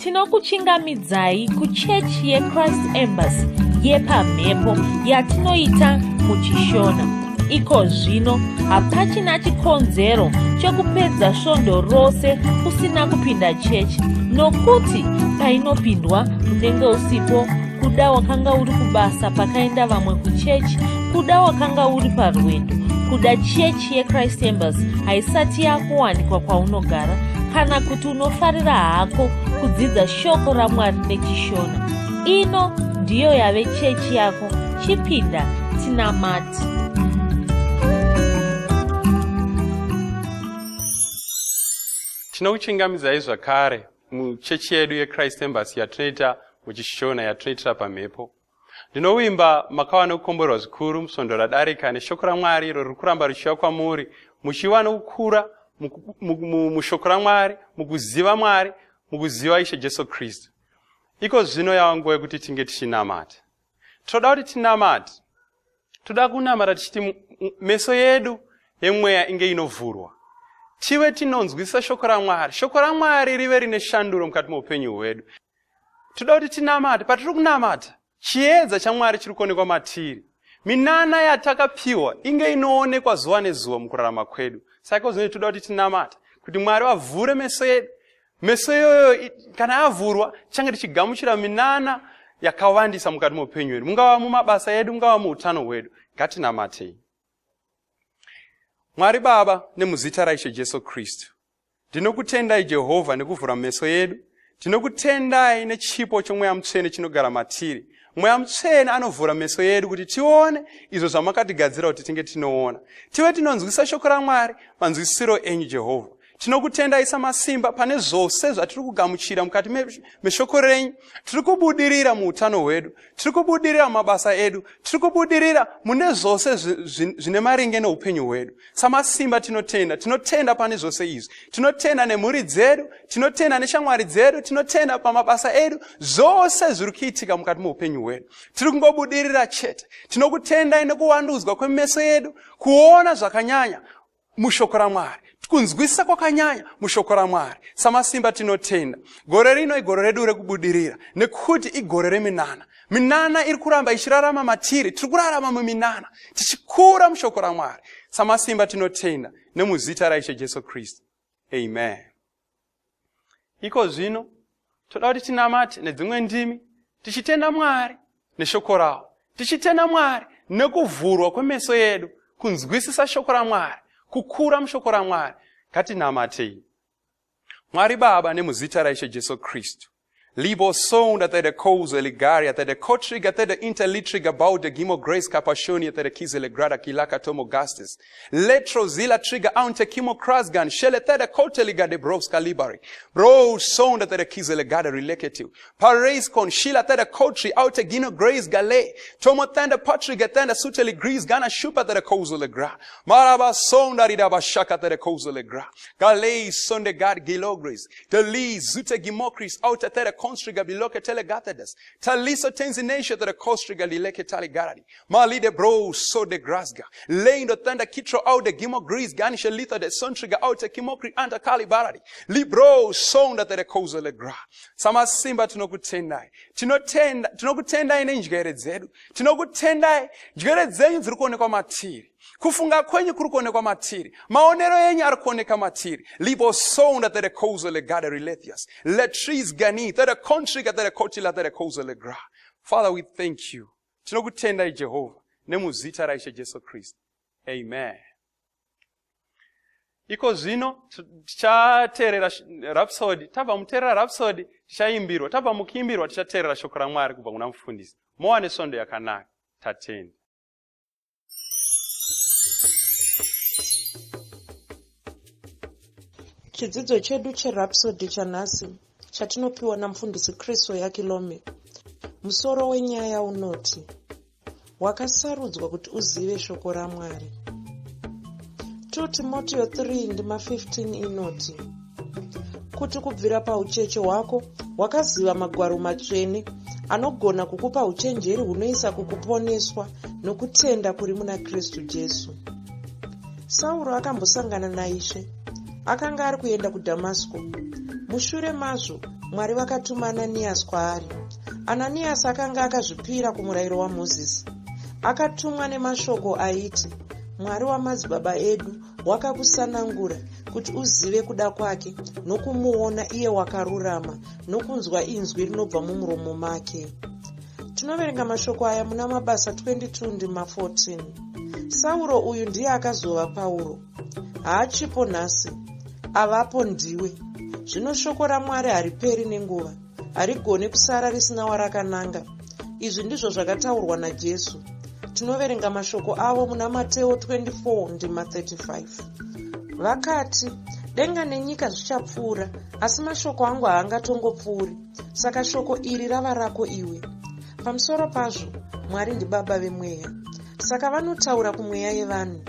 tinokuchingamidzai kuchechi yeChrist Embassy Yepamhepo yatinoita muchishona. Iko zvino hapachina chikonzero chokupedza svondo rose usina kupinda chechi, nokuti painopindwa unenge usipo, kuda wakanga uri kubasa pakaenda vamwe kuchechi, kuda wakanga uri parwendo, kuda chechi yeChrist Embassy haisati yakuwanikwa kwaunogara, kana kuti unofarira hako kudzidza shoko raMwari nechishona. Ino ndiyo yave chechi yako. Chipinda tinamati. Tinokuchingamidzai zvakare muchechi yedu yeChrist Embassy yatinoita muchishona, yatinoitira pamhepo. Ndinovimba makawana kukomborwa zvikuru musvondo radarika neshoko raMwari iro riri kuramba richiuya kwamuri, muchiwana kukura mushoko raMwari, mukuziva Mwari, mukuziva Ishe Jesu Kristu. Iko zvino yava nguva yekuti tinge tichinamata. Toda kuti tinamate. Toda kunamata tichiti meso yedu yemweya inge inovhurwa. Tive tinonzwisisa shoko raMwari. Shoko raMwari rive rine shanduro mukati muupenyu hwedu. Toda kuti tinamate. Patiri kunamata, chiedza chaMwari chiri kuonekwa matiri. Minana yatakapiwa inge inoonekwa zuva nezuva mukurarama kwedu. Saka zvino toda kuti tinamata, kuti Mwari avhure meso yedu. Meso iyoyo kana avhurwa, change tichigamuchira minana yakawandisa mukati muupenyu hwedu. Mungava mumabasa edu, mungava muutano hwedu. Ngatinamatei. Mwari Baba, nemuzita raIshe Jesu Kristu, ndinokutendai Jehovha nekuvhura meso yedu. Ndinokutendai nechipo chomweya mutsvene chinogara matiri. Mweya mutsvene anovhura meso yedu kuti tione izvo zvamakatigadzira kuti tinge tinoona. Tive tinonzwisisa shoko raMwari manzwisisiro enyu Jehovha. Tinokutendai samasimba pane zvose zvatiri kugamuchira mukati meshoko renyu. Tiri kubudirira muutano hwedu, tiri kubudirira mumabasa edu, tiri kubudirira mune zvose zvine maringe neupenyu hwedu. Samasimba tinotenda pane zvose izvi. Tinotenda nemhuri dzedu, tinotenda neshamwari dzedu, tinotenda pamabasa edu, zvose zviri kuitika mukati muupenyu hwedu. Tiri kungobudirira chete. Tinokutendai nekuwandudzwa kwemeso yedu, kuona zvakanyanya mushoko raMwari, kunzwisisa kwakanyanya mushoko raMwari. Samasimba tinotenda. Gore rino igore redu rekubudirira, nekuti igore reminana. Minana iri kuramba ichirarama matiri, tiri kurarama muminana, tichikura mushoko raMwari. Samasimba tinotenda nemuzita raIshe Jesu Kristu. Amen. Iko zvino toda kuti tinamate nedzimwe ndimi, tichitenda Mwari neshoko rawo, tichitenda Mwari nekuvhurwa kwemeso yedu, kunzwisisa shoko raMwari, kukura mushoko raMwari. Ngatinamatei. Mwari Baba, nemuzita raIshe Jesu Kristu, libo sonda tada kozo ligaria tada kotriga tada interlitriga bauda gimo grace capashonia tada kizele grada kilaka tomo gastes letro zila triga aunte kimo krasgan shele tada koteliga de brovska libari bro sonda tada kizele gada rileketiu parais con shila tada kotri aute gino grace gale tomo tanda patriga tanda suteli gris gana shupa tada kozo le gra maraba sonda ridaba shaka tada kozo le gra gale sonde gad gilogris de li zute gimokris aute tada constriga biloke telegatadas taliso tenzinesha tada constriga lileke taligaradi malide bro so de grasga leindo tanda kitro out de gimo gris ganisha litha de sontriga out kimokri anta kalibaradi libro sonda tada kozo le gra sama simba tinokutendai tinokutendai nenjere dzedu tinokutendai njere dzenyu dziri kuonekwa matiri kufunga kwenyu kuri kuonekwa matiri maonero yenyu ari kuoneka matiri libo sonda tada kozo le gada rilethias le trees gani tada contriga tada kotila tada kozo le gra. Father, we thank you. Tinokutendai Jehovah nemuzita raIshe Jesu Kristu. Amen. Iko zvino tichateerera rhapsody, tabva muteerera rhapsody tichaimbirwa, tabva mukiimbirwa tichateerera shoko raMwari kubva kuna mufundisi. Mowane svondo yakanaka. Tatenda. Chidzidzo chedu cherhapsody chanhasi chatinopiwa namufundisi Kristo Yakilome. Musoro wenyaya unoti, wakasarudzwa kuti uzive shoko raMwari. 2 Timotheo 3:15 inoti, kuti kubvira paucheche hwako wakaziva magwaro matsvene anogona kukupa uchenjeri hunoisa kukuponeswa nokutenda kuri muna Kristu Jesu. Sauro akambosangana naIshe. Akanga ari kuenda kuDhamasiko. Mushure mazvo Mwari vakatuma Ananiasi kwaari. Ananiasi akanga akazvipira kumurayiro waMozisi. Akatumwa nemashoko aiti, Mwari wamadzibaba edu wakakusanangura kuti uzive kuda kwake nokumuona iye wakarurama nokunzwa inzwi rinobva mumuromo make. Tinoverenga mashoko aya muna Mabasa 22:14. Sauro uyu ndiye akazova Pauro. Haachipo nhasi, avapo ndiwe. Zvino shoko raMwari hariperi nenguva, harigoni kusara risina warakananga. Izvi ndizvo zvakataurwa naJesu. Tinoverenga mashoko avo muna Mateo 24:35. Vakati, denga nenyika zvichapfuura, asi mashoko angu haangatongopfuuri. Saka shoko iri rava rako iwe. Pamusoro pazvo, Mwari ndibaba vemweya. Saka vanotaura kumweya yevanhu.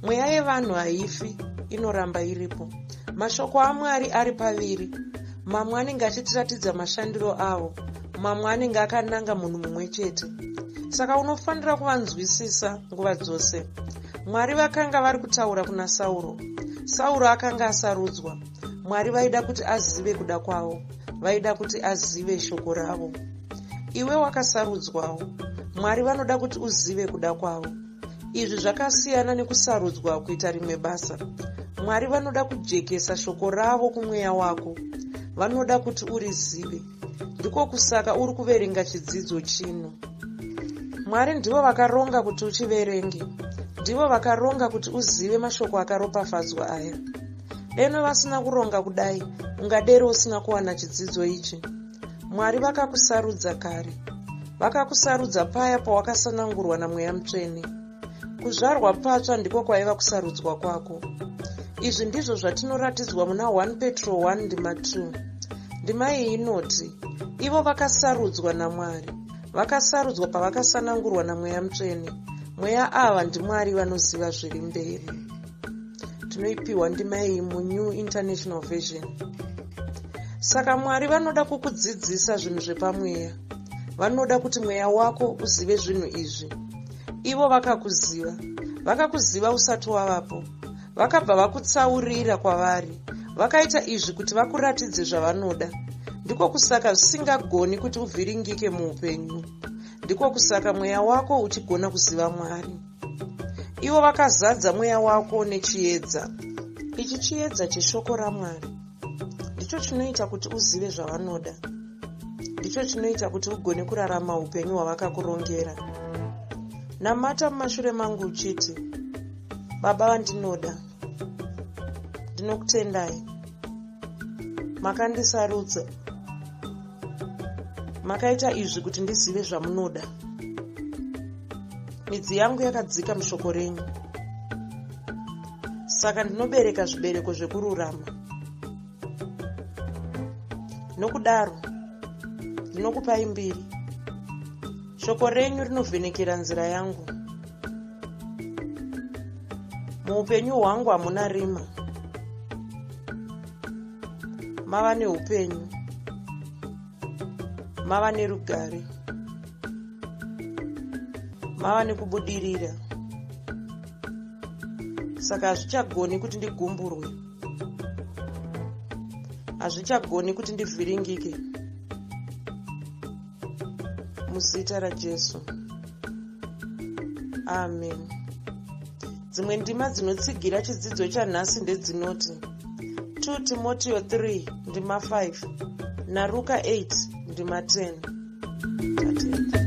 Mweya yevanhu haifi, inoramba iripo. Mashoko aMwari ari paviri. Mamwe anenge achitiratidza mashandiro avo, mamwe anenge akananga munhu mumwe chete. Saka unofanira kuvanzwisisa nguva dzose. Mwari vakanga vari kutaura kuna Sauro. Sauro akanga asarudzwa. Mwari vaida kuti azive kuda kwavo, vaida kuti azive shoko ravo. Iwe wakasarudzwawo. Mwari vanoda kuti uzive kuda kwavo. Izvi zvakasiyana nekusarudzwa kuita rimwe basa. Mwari vanoda kujekesa shoko ravo kumweya wako. Vanoda kuti urizive. Ndiko kusaka uri kuverenga chidzidzo chino. Mwari ndivo vakaronga kuti uchiverenge. Ndivo vakaronga kuti uzive mashoko akaropafadzwa aya. Deno vasina kuronga kudai, ungadero usina kuwana chidzidzo ichi. Mwari vakakusarudza kare. Vakakusarudza paya pawakasanangurwa naMweya Mutsvene. Kuzvarwa patsva ndiko kwaiva kusarudzwa kwako. Izvi ndizvo zvatinoratidzwa muna 1 Petro 1:2. Ndima iyi inoti, ivo vakasarudzwa naMwari. Vakasarudzwa pavakasanangurwa naMweya Mutsvene. Mweya ava ndiMwari vanoziva zviri mberi. Tinoipiwa ndima iyi muNew International Version. Saka Mwari vanoda kukudzidzisa zvinhu zvepamweya. Vanoda kuti mweya wako uzive zvinhu izvi. Ivo vakakuziva. Vakakuziva usati wavapo. Vakabva vakutsaurira kwavari. Vakaita izvi kuti vakuratidze zvavanoda. Ndiko kusaka zvisingagoni kuti uvhiringike muupenyu. Ndiko kusaka mweya wako uchigona kuziva Mwari. Ivo vakazadza mweya wako nechiedza. Ichi chiedza cheshoko raMwari. Ndicho chinoita kuti uzive zvavanoda. Ndicho chinoita kuti ugone kurarama upenyu hwavakakurongera. Namata mumashure mangu uchiti, Baba vandinoda, ndinokutendai. Makandisarudza. Makaita izvi kuti ndizive zvamunoda. Midzi yangu yakadzika mushoko renyu. Saka ndinobereka zvibereko zvekururama. Nokudaro, ndinokupai mbiri. Shoko renyu rinovhenekera nzira yangu. Muupenyu hwangu hamuna rima. Mava neupenyu. Mava nerugare. Mava nekubudirira. Saka hazvichagoni kuti ndigumburwe. Hazvichagoni kuti ndivhiringike. Muzita raJesu. Amen. Dzimwe ndima dzinotsigira chidzidzo chanhasi ndedzinoti 2 Timoteo 3:5 naRuka 8:10. Tatenda.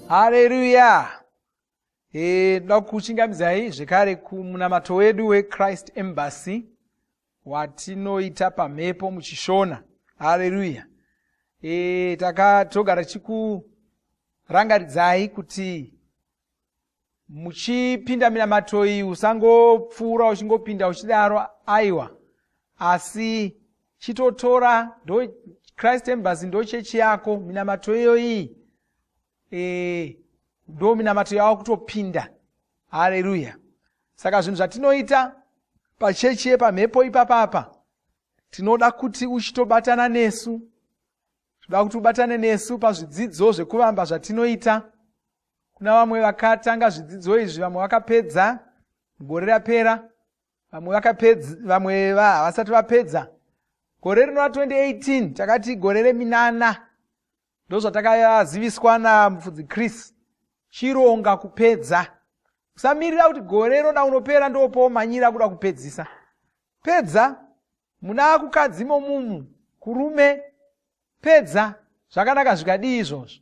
Haleluya. Ndoda kuchingamizai zvekare kumunamato wedu weChrist Embassy watinoita pamhepo muchishona. Haleluya. Togara tichikurangaridzai kuti muchipinda minamato iyi usangopfuura uchingopinda uchidaro aiwa, asi chitotora Christ Embassy ndo chechi yako. Minamato iyi ndo minamato yavo kutopinda. Haleluya. Saka zvinhu zvatinoita pachechi yepamhepo ipapapa, tinoda kuti uchitobatana nesu. Tinoda kuti ubatane nesu pazvidzidzo zvekuvamba zvatinoita. Kuna vamwe vakatanga zvidzidzo izvi, vamwe vakapedza gore rapera, vamwe havasati vapedza. Gore rino 2018 takati gore reminana, ndo zvatakaziviswa namufudzi Chris. Chironga kupedza. Usamirira kuti gore rona unopera ndopo manyira kuda kupedzisa. Pedza. Muna kukadzimo mumu, kurume, pedza. Zvakanaka zvikadii izvozvo.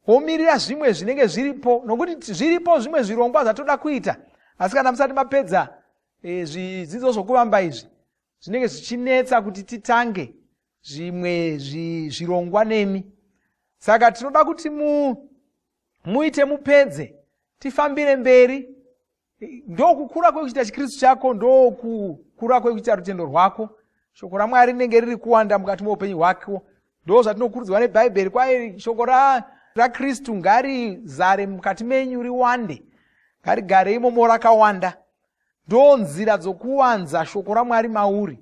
Womirira zvimwe zvinenge zviripo, nokuti zviripo zvimwe zvirongwa zvatoda kuita. Asi kana musati mapedza zvidzidzo zvokuvamba izvi, zvinenge zvichinetsa kuti titange zvimwe zvirongwa nemi. Saka tinoda kuti muite mupedze, tifambire mberi. Ndokukura kwekuchita chikristu chako, ndokukura kwekuchita rutendo rwako. Shoko raMwari rinenge riri kuwanda mukati muupenyu hwako. Ndo zvatinokurudzirwa neBhaibheri, kwaye shoko raKristu ngarizare mukati menyu, riwande, ngarigare imomo rakawanda. Ndo nzira dzokuwanza shoko raMwari mauri.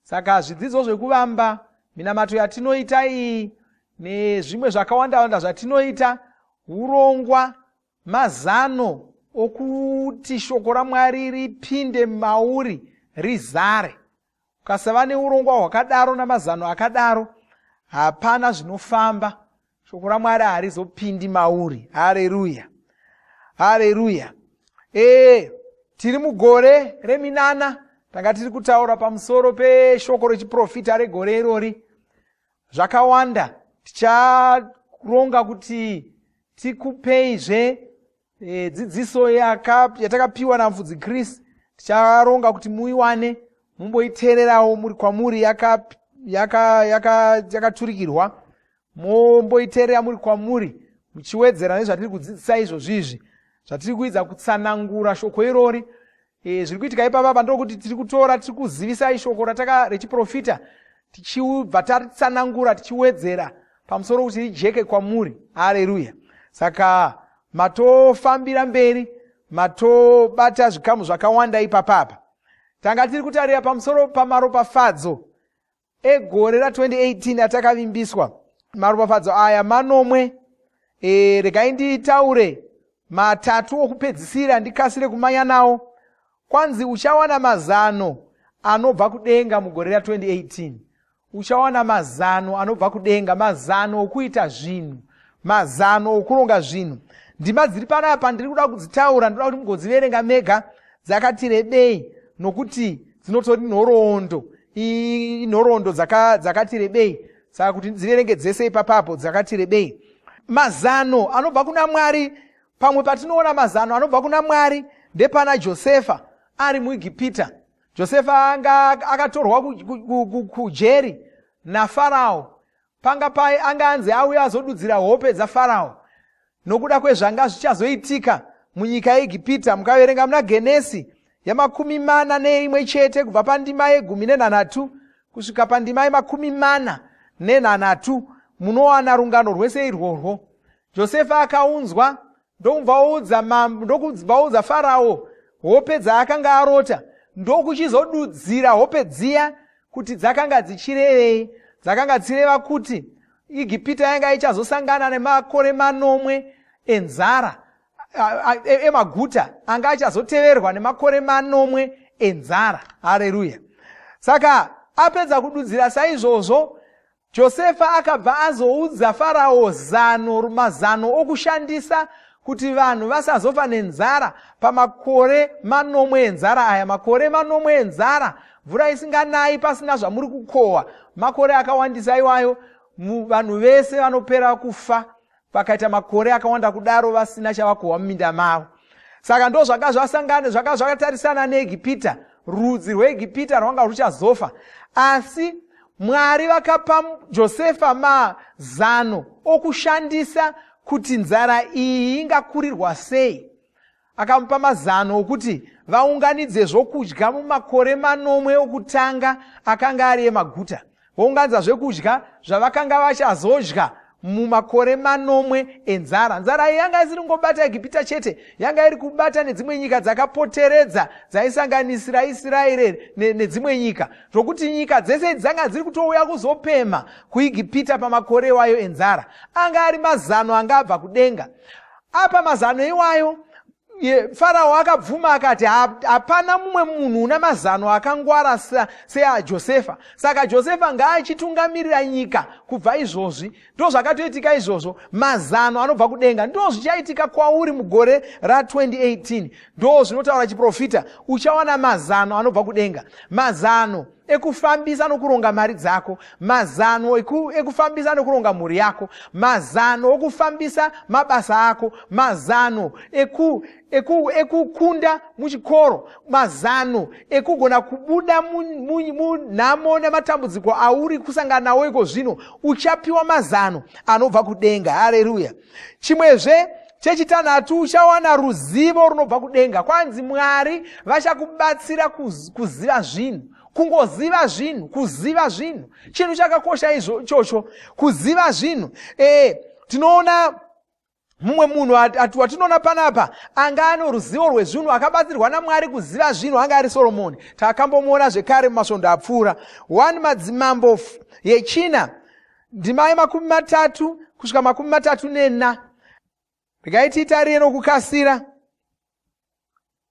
Saka zvidzidzo zvekuvamba, minamato yatinoita iyi nezvimwe zvakawanda zvatinoita, urongwa, mazano okuti shoko raMwari ripinde mauri, rizare. Ukasava neurongwa hwakadaro namazano akadaro, hapana zvinofamba. Shoko raMwari harizopindi mauri. Haleluya. Haleluya. Tiri mugore reminana. Tanga tiri kutaura pamusoro peshoko rechiprofita regore irori. Zvakawanda. Ticharonga kuti tikupeizve dzidziso yatakapiwa namufudzi Chris. Ticharonga kuti muiwane, mumboiteererawo muri kwamuri yakaturikirwa. Momboiteerera muri kwamuri, muchiwedzera nezvatiri kudzidzisa izvozvizvi, zvatiri kuedza kutsanangura shoko irori. Zviri kuitika ipapa ndokuti tiri kutora, tiri kuzivisai shoko rechiprofita, tichibva tatsanangura, tichiwedzera pamusoro kuti rijeke kwamuri. Haleluya. Saka matofambira mberi, matobata zvikamu zvakawanda ipapapa. tanga tiri kutarira pamusoro pamaropafadzo egore ra2018 atakavimbiswa. Maropafadzo aya manomwe. Regai nditaure matatu okupedzisira ndikasire kumanya nawo. Kwanzi uchawana mazano anobva kudenga mugore ra2018. Uchawana mazano anobva kudenga, mazano okuita zvinhu, mazano okuronga zvinhu. Ndima dziri panapa ndiri kuda kudzitaura, ndoda kuti mugodziverenga mega, dzakati rebei nokuti dzinotori nhoroondo. Nhoroondo dzakati rebei, saka kuti dziverenge dzese ipapapo dzakati rebei. Mazano anobva kuna Mwari. Pamwe patinoona mazano anobva kuna Mwari ndepana Josefa ari muIgipita. Josefa akatorwa kujeri naFarao. Panga pai anganzi auya azodudzira hope dzaFarao nokuda kwezvanga zvichazoitika munyika yeIgipita. Mukaverenga muna Genesi ya41 chete kubva pandima ye13 kusvika pandima ye43 munowana rungano rwese irworwo. Josefa akaunzwa ndokubvaudza Farao hope dzaakanga arota, ndokuchizodudzira hope dziya kuti dzakanga dzichirevei. Dzakanga dzichireva kuti Igipita yanga ichazosangana nemakore 9 enzara emaguta anga achazoteverwa nemakore 9 enzara. Haleluya. Saka apedza kududzira saizvozvo, Josefa akabva azoudza Farao mazano okushandisa kuti vanhu vasazofa nenzara pamakore 9 enzara aya. Makore 9 enzara, mvura isinganayi, pasina zvamuri kukohwa, makore akawandisa iwayo, vanhu vese vanopera kufa. Pakaita makore akawanda kudaro vasina chavakohwa muminda mavo. Saka ndo zvanga zvasangana, zvanga zvakatarisana neIgipita. Rudzi rweIgipita rwanga ruchazofa. Asi Mwari vakapa Josefa mazano okushandisa kuti nzara iyi ingakurirwa sei. Akamupa mazano okuti vaunganidze zvokudya mumakore 9 okutanga akanga ari emaguta. Vounganidza zvekudya zvavakanga vachazodya mumakore 9 enzara. Nzara iyi yanga isiri kungobata Igipita chete, yanga iri kubata nedzimwe nyika dzakapoteredza dzaisanganisira Israeri nedzimwe nyika, zvokuti nyika dzese dzanga dziri kutouya kuzopema kuIgipita pamakore iwayo enzara. Anga ari mazano anga abva kudenga. Apa mazano iwayo Farao akabvuma akati hapana mumwe munhu una mazano akangwara seaJosefa. Saka Josefa ngaachitungamirira nyika kubva izvozvi. Ndo zvakatoitika izvozvo. Mazano anobva kudenga ndo zvichaitika kwauri mugore ra2018. Ndo zvinotaura chiprofita, uchawana mazano anobva kudenga. Mazano ekufambisa nokuronga mari dzako, mazano ekufambisa nokuronga mhuri yako, mazano okufambisa mabasa ako, mazano ekukunda muchikoro, mazano ekugona kubuda munhamo nematambudziko auri kusangana nawo iko zvino. Uchapiwa mazano anobva kudenga. Haleluya. Chimwezve chechitanhatu, uchawana ruzivo runobva kudenga. Kwanzi Mwari vachakubatsira kuziva zvinhu. Kungoziva zvinhu, kuziva zvinhu, chinhu chakakosha ichocho, kuziva zvinhu. Tinoona mumwe munhu watinoona panapa anga ano ruzivo rwezvinhu, akabatsirwa naMwari kuziva zvinhu, anga ari Soromoni. Takambomuona zvekare mumasvondo apfuura. 1 Madzimambo yechina ndima ye30 kusvika 34. Regai titarire nokukasira.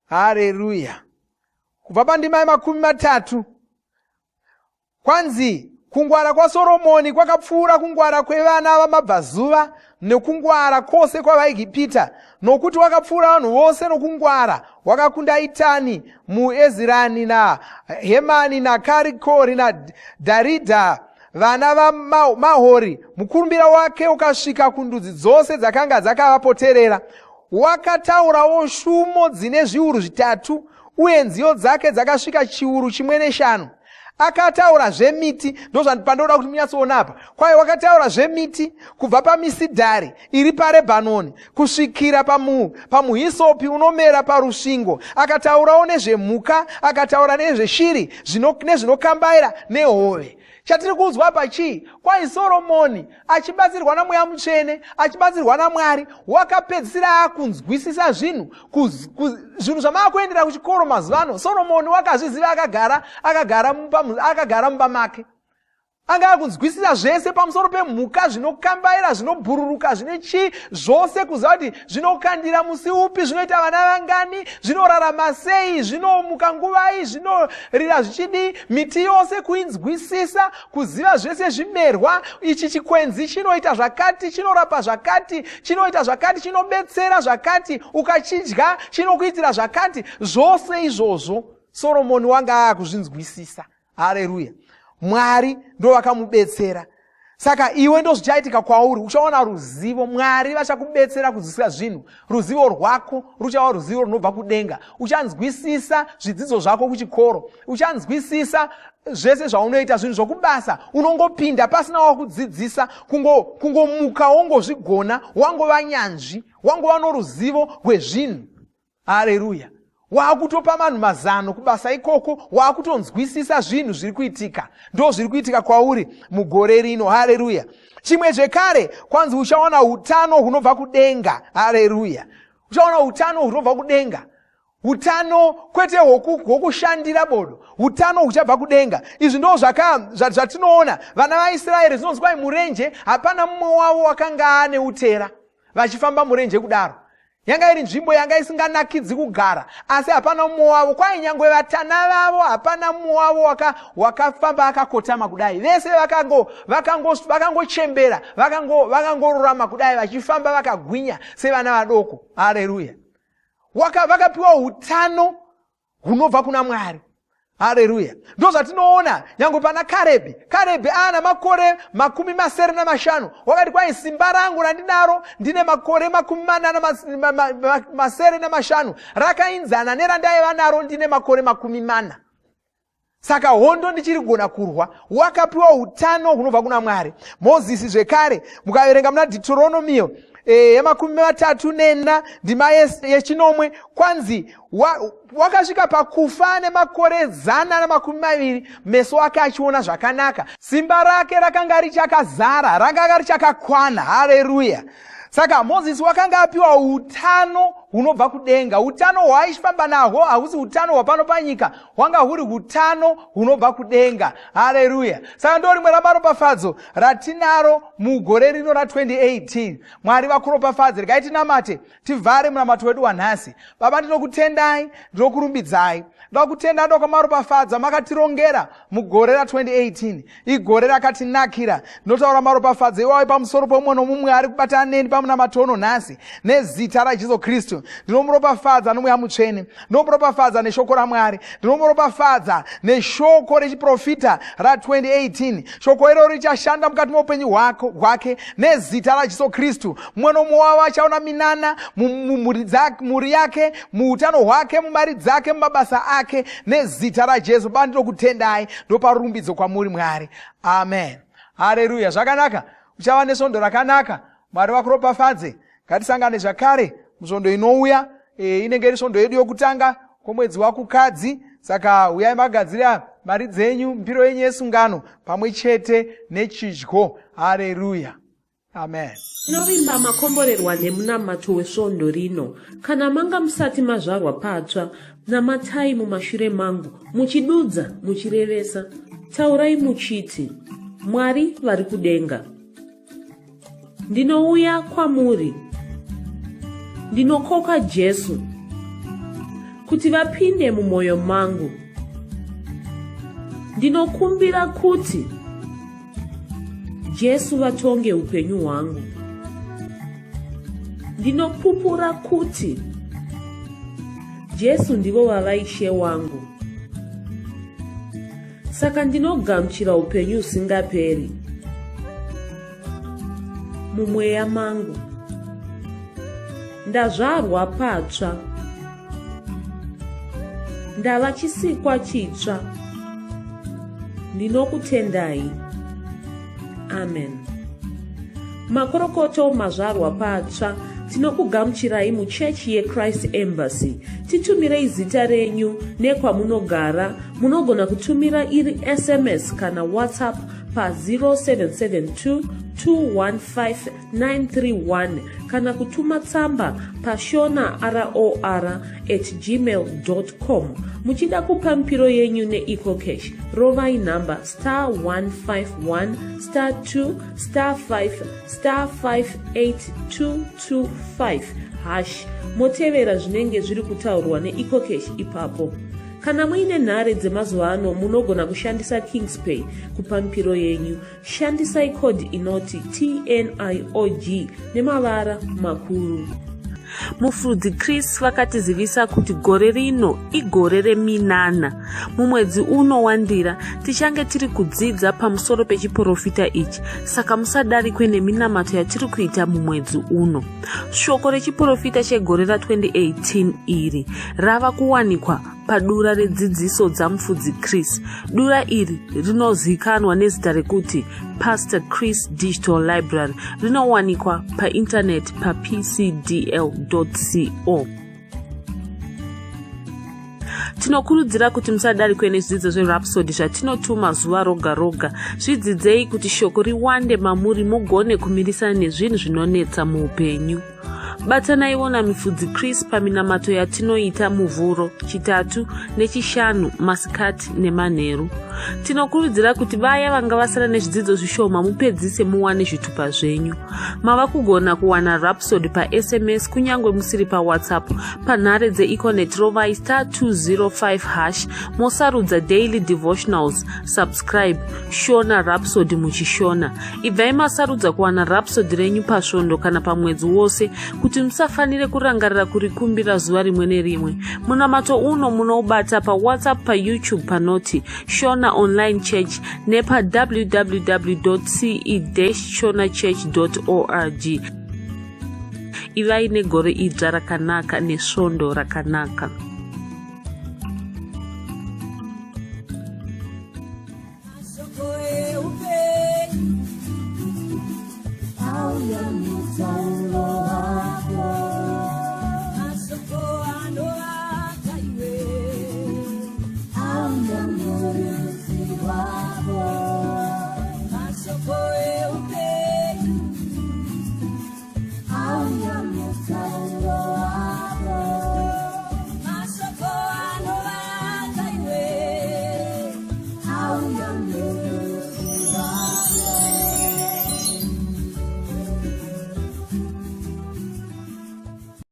Haleluya. Kubva pandima ye30. Kwanzi kungwara kwaSoromoni kwakapfuura kungwara kwevana vamabvazuva nekungwara kwose kwavaIgipita, nokuti wakapfuura vanhu vose nokungwara. Wakakunda Itani muEzirani naHemani naKarikori naDharidha vana vaMahori. Mukurumbira wake ukasvika kundudzi dzose dzakanga dzakavapoterera. Wakataurawo shumo dzine zviuru 3, uye nziyo dzake dzakasvika chiuru 1.5. Akataura zvemiti, ndozvandoda kuti munyatsoona apa. Kwaye wakataura zvemiti kubva pamisidhari iri paRebhanoni kusvikira pamuhisopi unomera parusvingo. Akataurawo nezvemhuka, akataura nezveshiri nezvinokambaira nehove. Chatiri kuudzwa pachii? Kwai Soromoni achibatsirwa naMweya Mutsvene, achibatsirwa naMwari, wakapedzisira akunzwisisa zvinhu zvamakuendera kuchikoro mazuva ano. Soromoni wakazviziva, akagara mumba make. Anga akunzwisisa zvese pamusoro pemhuka, zvinokambaira, zvinobhururuka, zvine chii, zvose kuziva kuti zvinokandira musi upi, zvinoita vana vangani, zvinorarama sei, zvinomuka nguvai, zvinorira zvichidii, miti yose kuinzwisisa, kuziva zvese zvimerwa, ichi chikwenzi chinoita zvakati, chinorapa zvakati, chinoita zvakati, chinobetsera zvakati, ukachidya chinokuitira zvakati. Zvose izvozvo Soromoni wanga akuzvinzwisisa. Haleluya. Mwari ndo vakamubetsera. Saka iwe ndo zvichaitika kwauri, uchaona ruzivo. Mwari vachakubetsera kunzwisisa zvinhu. Ruzivo rwako ruchava ruzivo runobva kudenga. Uchanzwisisa zvidzidzo zvako kuchikoro, uchanzwisisa zvese zvaunoita, zvinhu zvokubasa unongopinda pasina wakudzidzisa, kungomuka wongozvigona, wangova nyanzvi, wangova noruzivo rwezvinhu. Haleluya. Waakutopa vanhu mazano kubasa ikoko, waakutonzwisisa zvinhu zviri kuitika. Ndo zviri kuitika kwauri mugore rino. Haleluya. Chimwe zvekare, kwanzi uchaona utano hunobva kudenga. Haleluya. Uchaona utano hunobva kudenga. Utano kwete hwokushandira bodo, utano huchabva kudenga. Izvi ndo zvatinoona vana vaIsraeri. Zvinonzi kwai murenje hapana mumwe wavo wakanga ane utera vachifamba murenje kudaro. Yanga iri nzvimbo yanga isinganakidzi kugara, asi hapana mumwe wavo, kwai nyangwe vatana vavo hapana mumwe wavo wakafamba akakotama kudai. Vese vakangochembera, vakangorurama kudai, vachifamba vakagwinya sevana vadoko. Haleluya. Vakapiwa utano hunobva kuna Mwari. Haleluya. Ndo zvatinoona nyangwe pana Karebhi. Karebhi ana makore 45. Wakati kwai simba rangu randinaro ndine makore 45 rakainzana nerandaiva naro ndine makore 40. Saka hondo ndichirigona kurwa. Wakapiwa utano hunobva kuna Mwari. Mozisi zvekare, mukaverenga muna Deuteronomio ye34 ndima yechinomwe, kwanzi wakasvika pakufa nemakore 120, meso ake achiona zvakanaka. Simba rake rakanga richakazara, rakanga richakakwana. Haleluya. Saka Mozisi wakanga apiwa utano hunobva kudenga. Utano hwaaifamba nahwo hahusi utano hwapano panyika, hwanga huri utano hunobva kudenga. Haleluya. Saka ndo rimwe ramaropafadzo ratinaro mugore rino ra2018. Mwari vakuropafadze. Regai tinamate, tivhare munamato wedu wanhasi. Baba, ndinokutendai, ndinokurumbidzai. Ndakutenda ndokwamaropafadza makatirongera mugore ra2018. Igore rakatinakira. Ndinotaura maropafadzo iwayo pamusoro pomwe nomumwe ari kubatana neni pamunamato nhasi, nezita raJesu Kristu. Ndinomuropafadza noMweya Mutsvene, ndinomuropafadza neshoko raMwari, ndinomuropafadza neshoko rechiprofita ra2018. Shoko iro richashanda mukati meupenyu hwake nezita raJesu Kristu. Mumwe nomumwe wavo achaona minana mumhuri yake, muutano hwake, mumari dzake, mumabasa ake, nezita raJesu. Baba, ndinokutendai, ndoparumbidzo kwamuri Mwari. Amen. Haleluya. Zvakanaka. Uchava nesvondo rakanaka. Mwari vakuropafadze. Ngatisangane zvakare musvondo inouya. Inenge iri svondo yedu yokutanga kwomwedzi wakukadzi. Saka uyai magadzira mari dzenyu, mbiro yenyu yesungano pamwe chete nechidyo. Haleluya. Amen. Tinovimba makomborerwa nemunamato wesvondo rino. Kana manga musati mazvarwa patsva, namatai mumashure mangu, muchidudza, muchirevesa. Taurai muchiti, Mwari vari kudenga, ndinouya kwamuri, ndinokoka Jesu kuti vapinde mumwoyo mangu. Ndinokumbira kuti Jesu vatonge upenyu hwangu. Ndinopupura kuti Jesu ndivo vavaishe wangu. Saka ndinogamuchira upenyu usingaperi mumweya mangu. Ndazvarwa patsva, ndava chisikwa chitsva. Ndinokutendai. Amen. Makorokoto mazvarwa patsva, tinokugamuchirai muchechi yeChrist Embassy. Titumirei zita renyu nekwamunogara. Munogona kutumira iri SMS kana WhatsApp pa 0772 215 kana kutuma tsamba pa shona@gmail.com. Muchida kupa mpiro yenyu neEcocash, rovai namba *151 *2 *5 *58225 motevera zvinenge zviri kutaurwa neEcocash ipapo. Kana muine nhare dzemazuva ano munogona kushandisa KingsPay kupa mpiro yenyu. Shandisai code inoti TNIOG nemavara makuru. Mufudzi Chris vakatizivisa kuti gore rino igore reminana. Mumwedzi uno wandira tichange tiri kudzidza pamusoro pechiprofita ichi, saka musadarikwe neminamato yatiri kuita mumwedzi uno. Shoko rechiprofita chegore ra2018 iri rava kuwanikwa padura redzidziso dzamufudzi Chris. Dura iri rinozikanwa nezita rekuti Pastor Chris Digital Library. Rinowanikwa pa internet pa pcdl.co. Tinokurudzira kuti musadarikwe nezvidzidzo zveRhapsody zvatinotuma zuva roga roga. Zvidzidzei kuti shoko riwande mamuri mugone kumirisana nezvinhu zvinonetsa muupenyu. Batanaiwo mifudzi Chris paminamato yatinoita muvhuro, chitatu nechishanu, masikati nemanheru. Tinokurudzira kuti vaya vanga vasara nezvidzidzo zvishoma mupedzise muwane zvitupa zvenyu. Mava kugona kuwana Rhapsody pa SMS kunyangwe musiri pa WhatsApp. Panhare dzeEconet rovai *205# mosarudza Daily Devotionals. Subscribe Shona Rhapsody muchishona. Ibvai masarudza kuwana Rhapsody renyu pasvondo kana pamwedzi wose kuti musafanire kurangarira kurikumbira zuva rimwe nerimwe. Munamato uno munoubata pa WhatsApp, pa YouTube panoti Shona Online Church nepa www.ce-shonachurch.org. Ivai negore idzva rakanaka nesvondo rakanaka. Oh, yeah,